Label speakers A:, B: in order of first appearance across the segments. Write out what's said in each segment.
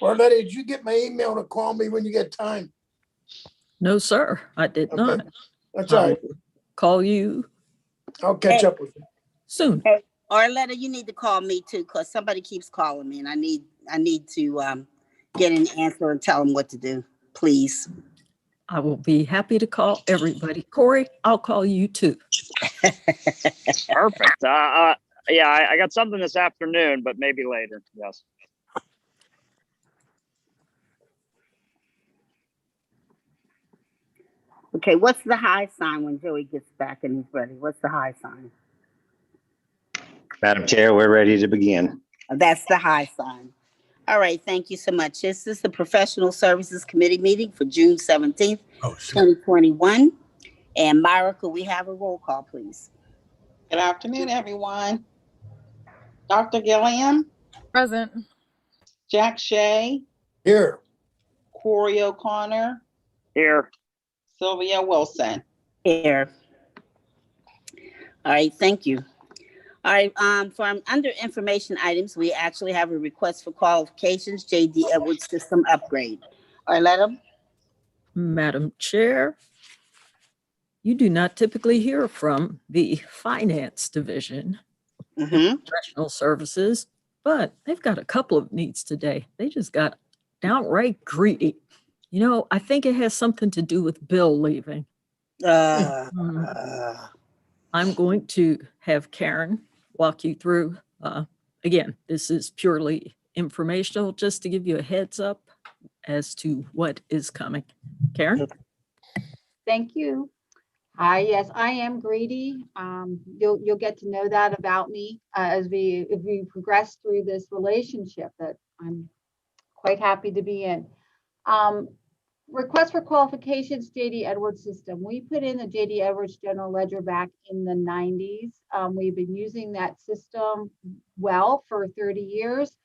A: Arletta, did you get my email to call me when you get time?
B: No, sir, I did
A: Okay.
B: not.
A: That's all right.
B: Call you
A: I'll catch up with you.
B: soon.
C: Hey, Arletta, you need to call me too, because somebody keeps calling me, and I need to get an answer and tell them what to do, please.
B: I will be happy to call everybody. Corey, I'll call you too.
D: Perfect. Yeah, I got something this afternoon, but maybe later. Yes.
C: Okay, what's the high sign when Joey gets back and he's ready? What's the high sign?
E: Madam Chair, we're ready to begin.
C: That's the high sign. All right, thank you so much. This is the Professional Services Committee meeting for June 17th, 2021. And Myra, could we have a roll call, please?
F: Good afternoon, everyone. Dr. Gilliam,
G: Present.
F: Jack Shea,
A: Here.
F: Corey O'Connor,
D: Here.
F: Sylvia Wilson.
C: Here. All right, thank you. All right, from under information items, we actually have a request for qualifications, J.D. Edwards system upgrade. All right, let them.
B: Madam Chair, you do not typically hear from the Finance Division, Professional Services, but they've got a couple of needs today. They just got downright greedy. You know, I think it has something to do with Bill leaving. I'm going to have Karen walk you through. Again, this is purely informational, just to give you a heads up as to what is coming. Karen?
H: Thank you. Hi, yes, I am greedy. You'll get to know that about me if we progress through this relationship that I'm quite happy to be in. Request for qualifications, JD Edwards system. We put in the JD Edwards General Ledger back in the 90s. We've been using that system well for 30 years.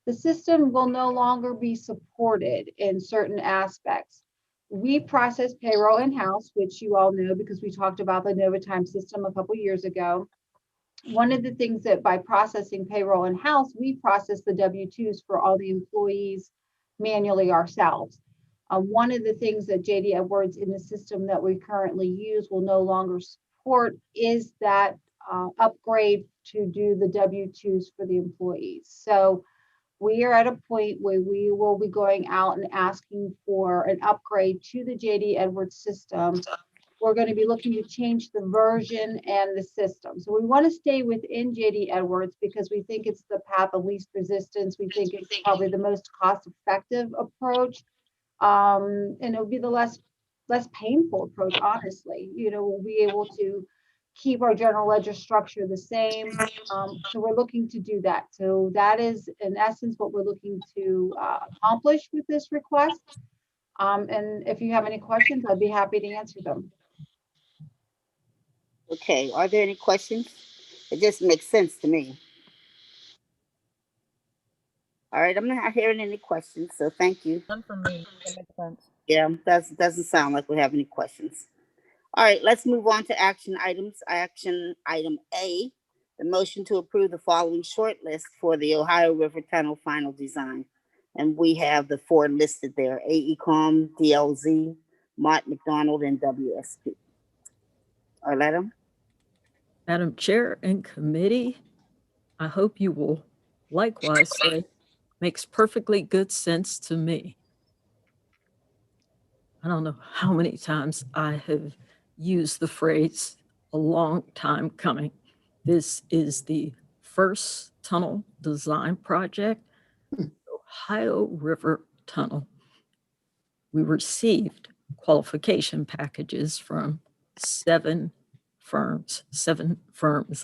H: The system will no longer be supported in certain aspects. We process payroll in-house, which you all know because we talked about the NovaTime system a couple years ago. One of the things that by processing payroll in-house, we process the W-2s for all the employees manually ourselves. One of the things that JD Edwards in the system that we currently use will no longer support is that upgrade to do the W-2s for the employees. So we are at a point where we will be going out and asking for an upgrade to the JD Edwards system. We're going to be looking to change the version and the system. So we want to stay within JD Edwards because we think it's the path of least resistance. We think it's probably the most cost-effective approach. And it'll be the less painful approach, honestly. You know, we'll be able to keep our general ledger structure the same. So we're looking to do that. So that is in essence what we're looking to accomplish with this request. And if you have any questions, I'd be happy to answer them.
C: Okay, are there any questions? It just makes sense to me. All right, I'm not hearing any questions, so thank you.
G: None from me. That makes sense.
C: Yeah, that doesn't sound like we have any questions. All right, let's move on to action items. Action item A, the motion to approve the following short list for the Ohio River Tunnel final design. And we have the 4 listed there: AECOM, DLZ, Mott McDonald, and WSP. Arletta?
B: Madam Chair and committee, I hope you will likewise say, makes perfectly good sense to me. I don't know how many times I have used the phrase a long time coming. This is the first tunnel design project, Ohio River Tunnel. We received qualification packages from 7 firms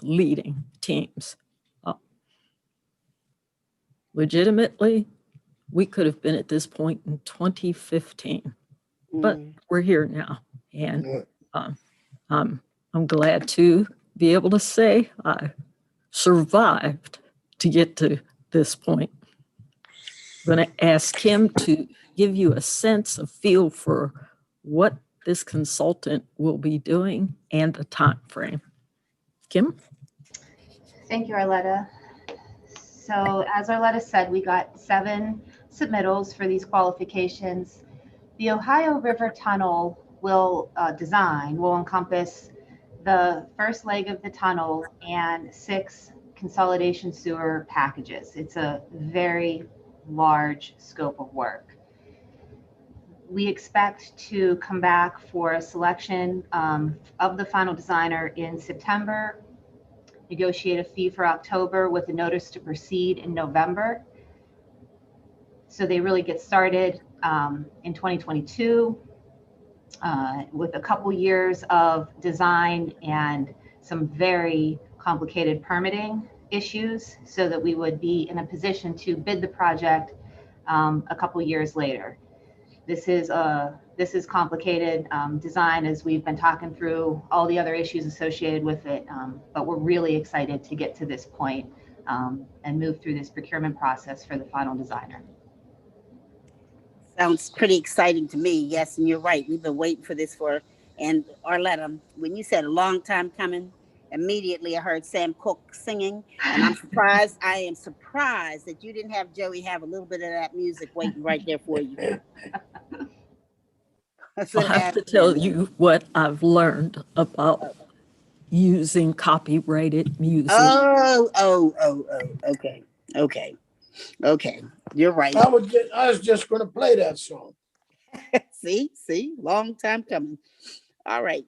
B: leading teams. Legitimately, we could have been at this point in 2015, but we're here now. And I'm glad to be able to say I survived to get to this point. I'm going to ask him to give you a sense, a feel for what this consultant will be doing and the time frame. Kim?
H: Thank you, Arletta. So as Arletta said, we got 7
I: submittals for these qualifications. The Ohio River Tunnel design will encompass the first leg of the tunnel and 6 consolidation sewer packages. It's a very large scope of work. We expect to come back for a selection of the final designer in September, negotiate a fee for October with a notice to proceed in November. So they really get started in 2022 with a couple years of design and some very complicated permitting issues so that we would be in a position to bid the project a couple years later. This is complicated design, as we've been talking through all the other issues associated with it, but we're really excited to get to this point and move through this procurement process for the final designer.
C: Sounds pretty exciting to me. Yes, and you're right. We've been waiting for this and Arletta, when you said a long time coming, immediately I heard Sam Cooke singing, and I'm surprised. I am surprised that you didn't have Joey have a little bit of that music waiting right there for you.
B: I'll have to tell you what I've learned about using copyrighted music.
C: Okay. You're right.
A: I was just going to play that song.
C: See, long time coming. All right.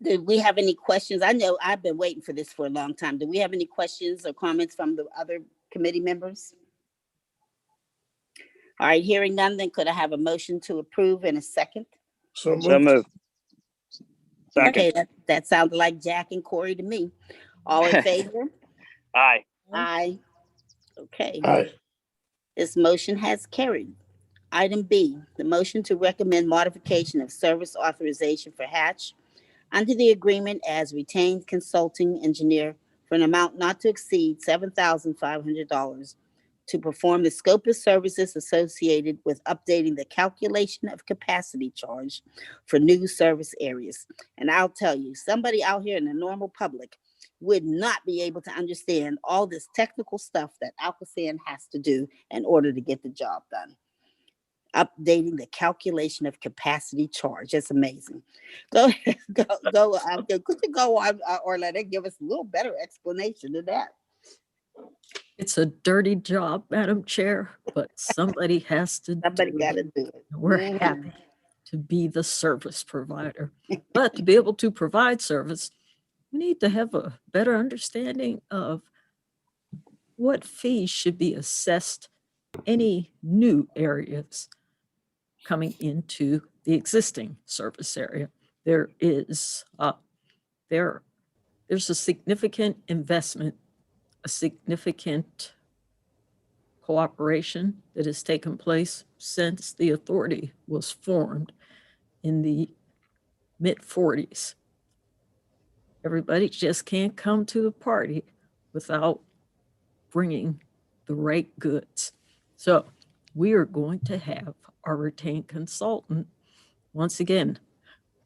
C: Did we have any questions? I know I've been waiting for this for a long time. Do we have any questions or comments from the other committee members? All right, hearing none, then could I have a motion to approve in a second?
A: So
D: So moved. Second.
C: Okay, that sounded like Jack and Corey to me. All in favor?
D: Aye.
C: Aye. Okay.
A: Aye.
C: This motion has carried. Item B, the motion to recommend modification of service authorization for Hatch under the agreement as retained consulting engineer for an amount not to exceed $7,500 to perform the scope of services associated with updating the calculation of capacity charge for new service areas. And I'll tell you, somebody out here in the normal public would not be able to understand all this technical stuff that ALCOSAN has to do in order to get the job done. Updating the calculation of capacity charge. That's amazing. Go. Could you go on, Orlando, give us a little better explanation than that?
B: It's a dirty job, Madam Chair, but somebody has to
C: Somebody
B: do
C: got to
B: it.
C: do it.
B: We're happy to be the service provider, but to be able to provide service, we need to have a better understanding of what fees should be assessed any new areas coming into the existing service area. There's a significant investment, a significant cooperation that has taken place since the authority was formed in the mid-40s. Everybody just can't come to the party without bringing the right goods. So we are going to have our retained consultant, once again,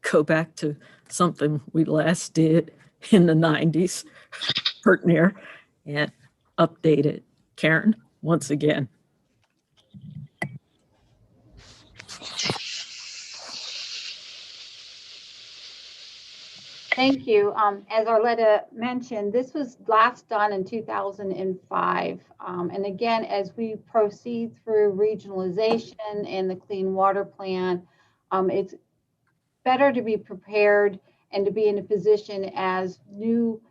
B: go back to something we last did in the 90s, Pertner, and update it. Karen, once again.
H: Thank you. As Arletta mentioned, this was last done in 2005. And again, as we proceed through regionalization and the clean water plan, it's better to be prepared and to be in a position as new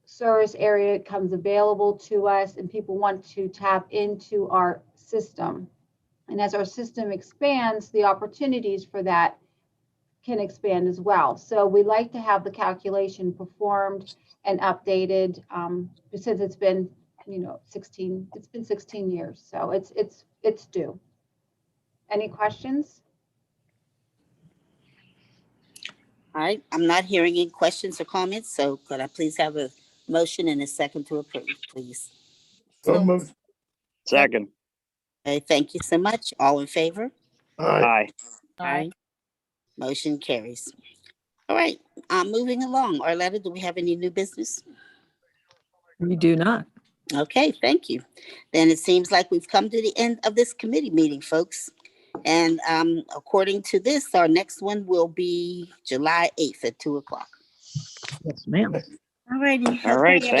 H: service area comes available to us and people want to tap into our system. And as our system expands, the opportunities for that can expand as well. So we like to have the calculation performed and updated since it's been, 16 years. So it's due. Any questions?
C: All right, I'm not hearing any questions or comments, so could I please have a motion and a second to approve, please?
A: So moved.
D: Second.
C: Okay, thank you so much. All in favor?
A: Aye.
D: Aye.
C: Motion carries. All right, moving along. Arletta, do we have any new business?
B: We do not.
C: Okay, thank you. Then it seems like we've come to the end of this committee meeting, folks. And according to this, our next one will be July 8th at 2:00.
B: Yes, ma'am.
C: All righty.
D: All right, thank